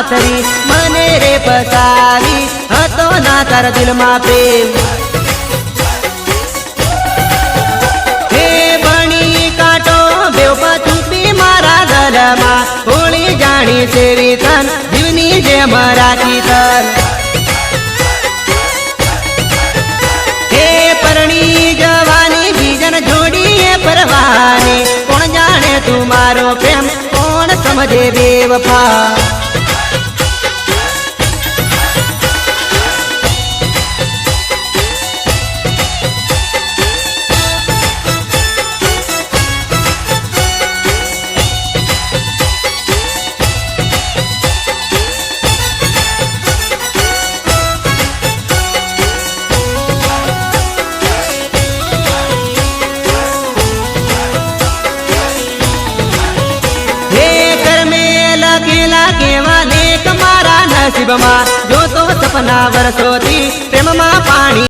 पाथरी मने रे फसावी हतो ना तार दिल में प्रेम हे बनी काटो बेवफा छुपी मारा गल में होली जानी सेवी तन जीवनी जे मराठी तन हे परणी जवानी बीजन जोड़ी परवानी कौन जाने तुम्हारो प्रेम कौन समझे बेवफा नसीब में जो तो सपना वरसोती प्रेम में पानी